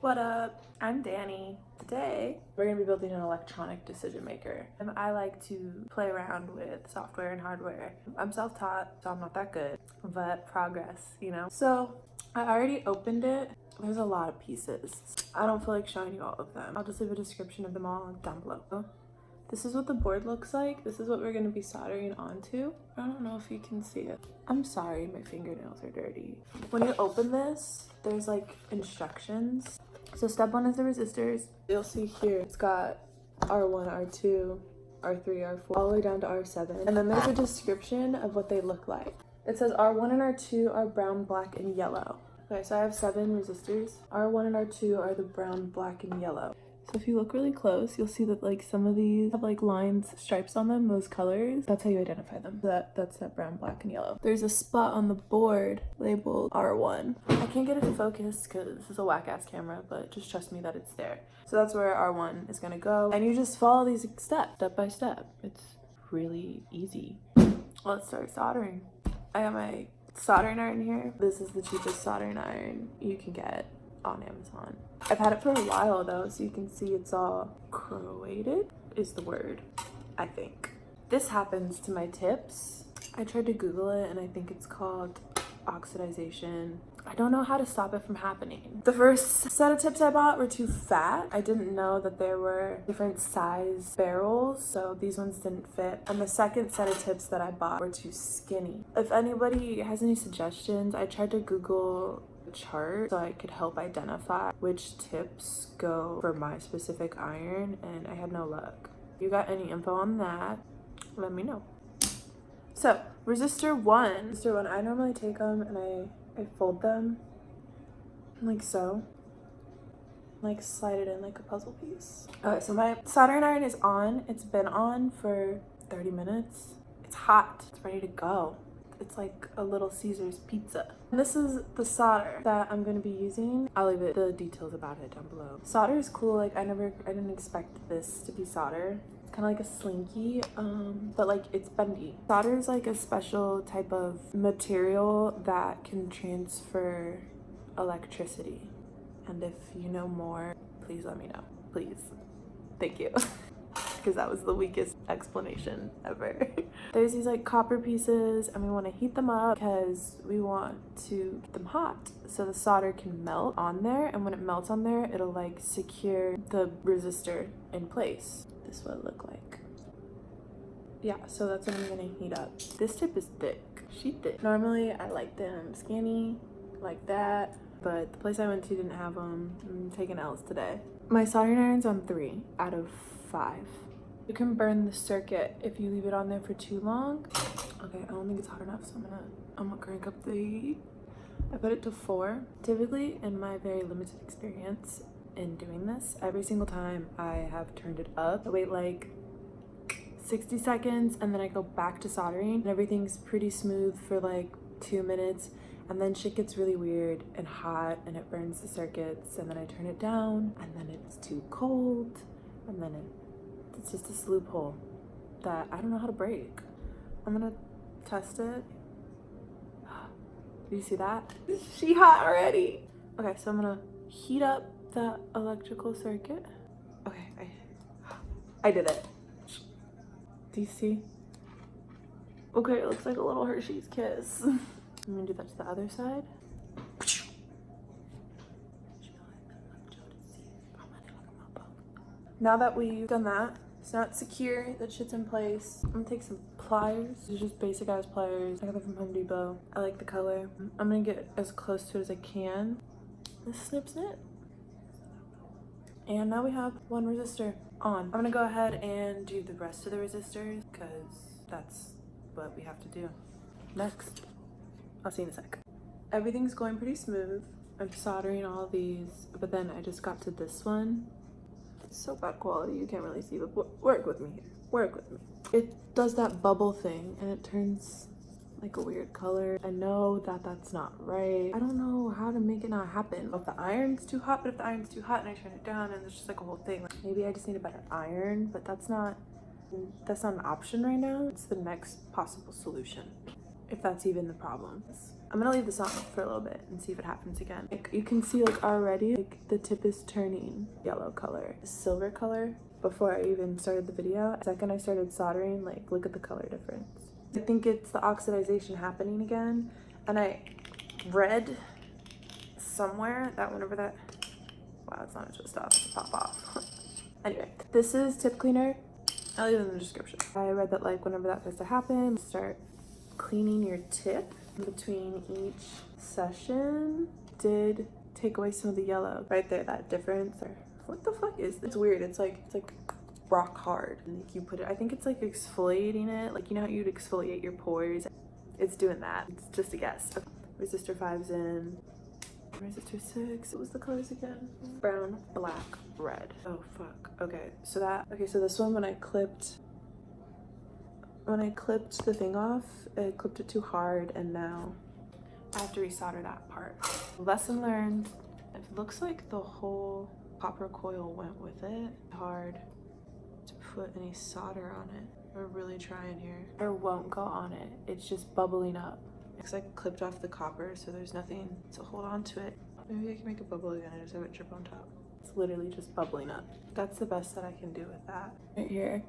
What up? I'm Danny. Today, we're gonna be building an electronic decision maker. And I like to play around with software and hardware. I'm self-taught, so I'm not that good, but progress, you know? So I already opened it. There's a lot of pieces. I don't feel like showing you all of them. I'll just leave a description of them all down below. This is what the board looks like. This is what we're gonna be soldering onto. I don't know if you can see it. I'm sorry, my fingernails are dirty. When you open this, there's like instructions. So step 1 is the resistors. You'll see here, it's got R1, R2, R3, R4, all the way down to R7. And then there's a description of what they look like. It says R1 and R2 are brown, black, and yellow. Okay, so I have 7 resistors. R1 and R2 are the brown, black, and yellow. So if you look really close, you'll see that like some of these have like lines, stripes on them, those colors. That's how you identify them. That's that brown, black, and yellow. There's a spot on the board labeled R1. I can't get it to focus because this is a whack-ass camera, but just trust me that it's there. So that's where R1 is gonna go. And you just follow these step by step. It's really easy. Let's start soldering. I got my soldering iron here. This is the cheapest soldering iron you can get on Amazon. I've had it for a while though, so you can see it's all corroded is the word, I think. This happens to my tips. I tried to Google it and I think it's called oxidization. I don't know how to stop it from happening. The first set of tips I bought were too fat. I didn't know that there were different size barrels, so these ones didn't fit. And the second set of tips that I bought were too skinny. If anybody has any suggestions, I tried to Google chart so I could help identify which tips go for my specific iron, and I had no luck. You got any info on that, let me know. So resistor 1, I normally take them and I fold them like so, like slide it in like a puzzle piece. Okay, so my soldering iron is on. It's been on for 30 minutes. It's hot, it's ready to go. It's like a Little Caesar's pizza. And this is the solder that I'm gonna be using. I'll leave the details about it down below. Solder is cool. Like I didn't expect this to be solder. It's kind of like a slinky, but like it's bendy. Solder is like a special type of material that can transfer electricity. And if you know more, please let me know. Please. Thank you. Because that was the weakest explanation ever. There's these like copper pieces and we want to heat them up because we want to get them hot so the solder can melt on there, and when it melts on there it'll like secure the resistor in place. This is what it look like. Yeah, so that's what I'm gonna heat up. This tip is thick. She thick. Normally I like them skinny like that, but the place I went to didn't have them. I'm taking L's today. My soldering iron's on 3 out of 5. You can burn the circuit if you leave it on there for too long. Okay, I don't think it's hot enough, so I'm gonna crank up the heat. I put it to 4. Typically, in my very limited experience in doing this, every single time I have turned it up, I wait like 60 seconds and then I go back to soldering and everything's pretty smooth for like 2 minutes, and then shit gets really weird and hot and it burns the circuits, and then I turn it down and then it's too cold, and then it's just this loophole that I don't know how to break. I'm gonna test it. Do you see that? She hot already. Okay, so I'm gonna heat up the electrical circuit. Okay, I did it. Do you see? Okay, it looks like a little Hershey's kiss. I'm gonna do that to the other side. Now that we've done that, it's not secure, that shit's in place. I'm gonna take some pliers. These are just basic ass pliers. I got them from Home Depot. I like the color. I'm gonna get as close to it as I can. This snips it. And now we have 1 resistor on. I'm gonna go ahead and do the rest of the resistors because that's what we have to do next. I'll see you in a sec. Everything's going pretty smooth. I'm soldering all these, but then I just got to this one. It's so bad quality, you can't really see, but work with me here. Work with me. It does that bubble thing and it turns like a weird color. I know that that's not right. I don't know how to make it not happen. If the iron's too hot, but if the iron's too hot and I turn it down and it's just like a whole thing. Like maybe I just need a better iron, but that's not an option right now. It's the next possible solution, if that's even the problem. I'm gonna leave this on for a little bit and see if it happens again. Like, you can see like already like the tip is turning yellow color, silver color before I even started the video. The second I started soldering, like look at the color difference. I think it's the oxidization happening again. And I read somewhere that whenever that, wow, it's not supposed to pop off. Anyway, this is tip cleaner. I'll leave it in the description. I read that like whenever that starts to happen, start cleaning your tip in between each session. Did take away some of the yellow right there, that difference. Or what the fuck is this? It's weird. It's like rock hard. And like you put it, I think it's like exfoliating it. Like you know how you'd exfoliate your pores? It's doing that. It's just a guess. Resistor 5's in. Resistor 6. What was the colors again? Brown, black, red. Oh fuck. Okay, so this one when I clipped the thing off, I clipped it too hard and now I have to resolder that part. Lesson learned. It looks like the whole copper coil went with it. Hard to put any solder on it. We're really trying here. Or won't go on it. It's just bubbling up. Because I clipped off the copper, so there's nothing to hold on to it. Maybe I can make it bubble again. I just have it drip on top. It's literally just bubbling up. That's the best that I can do with that. Right here,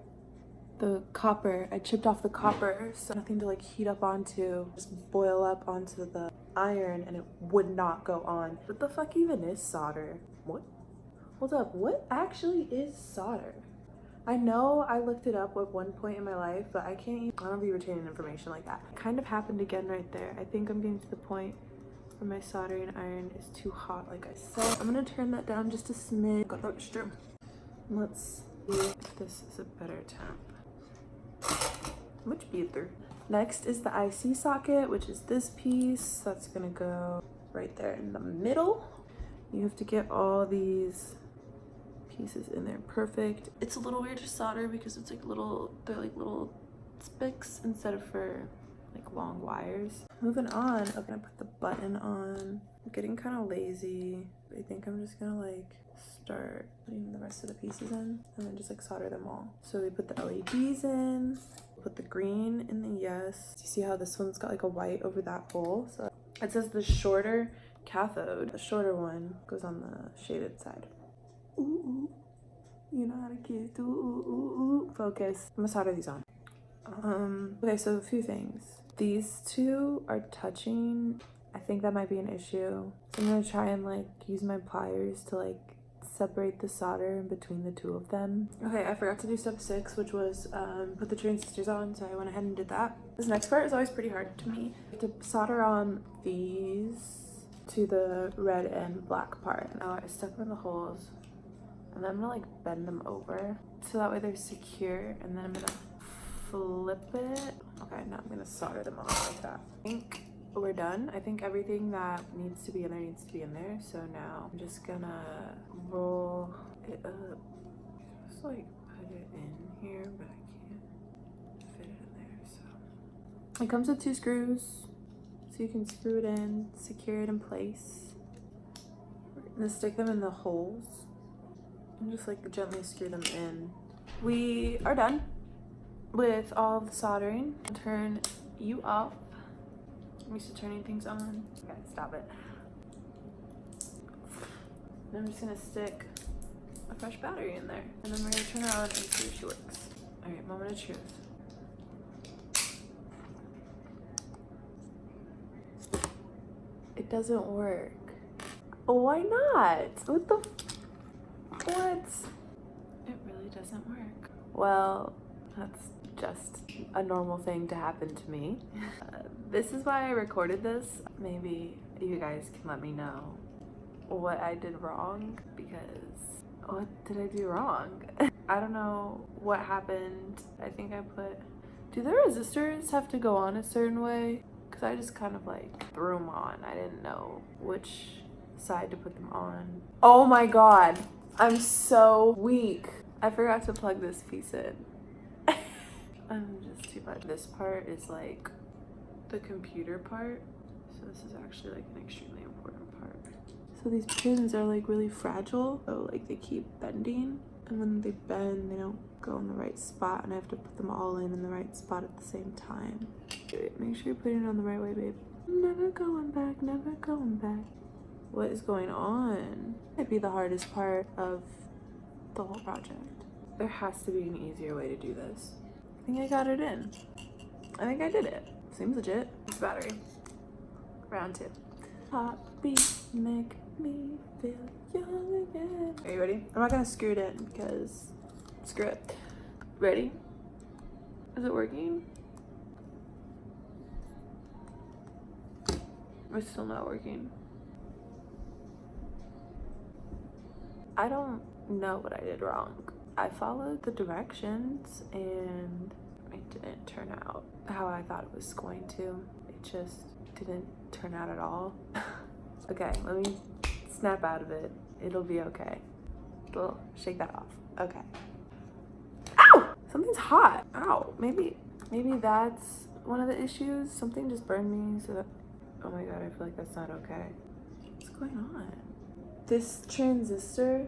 the copper, I chipped off the copper, so nothing to like heat up onto, just boil up onto the iron and it would not go on. What the fuck even is solder? What? Hold up, what actually is solder? I know I looked it up at one point in my life, but I don't be retaining information like that. It kind of happened again right there. I think I'm getting to the point where my soldering iron is too hot, like I said. I'm gonna turn that down just a smidge. Got the restroom. Let's see if this is a better temp. Much better. Next is the IC socket, which is this piece. That's gonna go right there in the middle. You have to get all these pieces in there perfect. It's a little weird to solder because it's like they're like little spicks instead of for like long wires. Moving on, I'm gonna put the button on. I'm getting kind of lazy. I think I'm just gonna like start putting the rest of the pieces in and then just like solder them all. So we put the LEDs in, put the green in the yes. You see how this one's got like a white over that hole? So it says the shorter cathode. The shorter one goes on the shaded side. Ooh, you know how to kiss. Ooh. Focus. I'm gonna solder these on. Okay, so a few things. These two are touching. I think that might be an issue. So I'm gonna try and like use my pliers to like separate the solder in between the two of them. Okay, I forgot to do step 6, which was put the transistors on, so I went ahead and did that. This next part is always pretty hard to me. I have to solder on these to the red and black part. Now I stuck them in the holes. And then I'm gonna like bend them over so that way they're secure, and then I'm gonna flip it. Okay, now I'm gonna solder them on like that. I think we're done. I think everything that needs to be in there needs to be in there. So now I'm just gonna roll it up. Just like put it in here, but I can't fit it in there. So it comes with 2 screws, so you can screw it in, secure it in place, and then stick them in the holes. And just like gently screw them in. We are done with all of the soldering. I'll turn you off. I'm used to turning things on. Okay, stop it. And I'm just gonna stick a fresh battery in there. And then we're gonna turn her on and see if she works. All right, moment of truth. It doesn't work. Why not? What the? What? It really doesn't work. Well, that's just a normal thing to happen to me. This is why I recorded this. Maybe you guys can let me know what I did wrong, because what did I do wrong? I don't know what happened. I think I do the resistors have to go on a certain way? Because I just kind of like threw them on. I didn't know which side to put them on. Oh my god. I'm so weak. I forgot to plug this piece in. I'm just too much. This part is like the computer part. So this is actually like an extremely important part. So these pins are like really fragile. So like they keep bending. And when they bend, they don't go in the right spot. And I have to put them all in the right spot at the same time. Make sure you're putting it on the right way, babe. Never going back, never going back. What is going on? Might be the hardest part of the whole project. There has to be an easier way to do this. I think I got it in. I think I did it. Seems legit. It's battery. Round 2. Heartbeat make me feel young again. Are you ready? I'm not gonna screw it in because screw it. Ready? Is it working? It's still not working. I don't know what I did wrong. I followed the directions and it didn't turn out how I thought it was going to. It just didn't turn out at all. Okay, let me snap out of it. It'll be okay. We'll shake that off. Okay. Ow! Something's hot. Ow. Maybe that's one of the issues. Something just burned me so that, oh my god, I feel like that's not okay. What's going on? This transistor,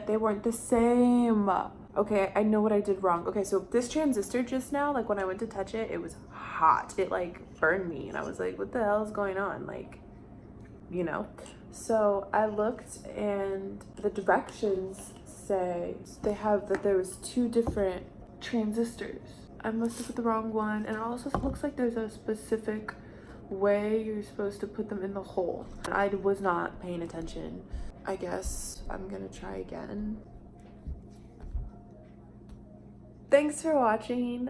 they weren't the same. Okay, I know what I did wrong. Okay, so this transistor just now, like when I went to touch it, it was hot. It like burned me and I was like, what the hell is going on? Like, you know? So I looked and the directions say they have that there was 2 different transistors. I must have put the wrong one, and it also looks like there's a specific way you're supposed to put them in the hole. I was not paying attention. I guess I'm gonna try again. Thanks for watching.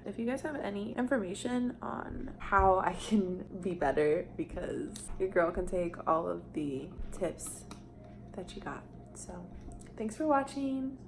If you guys have any information on how I can be better, because your girl can take all of the tips that you got. So thanks for watching.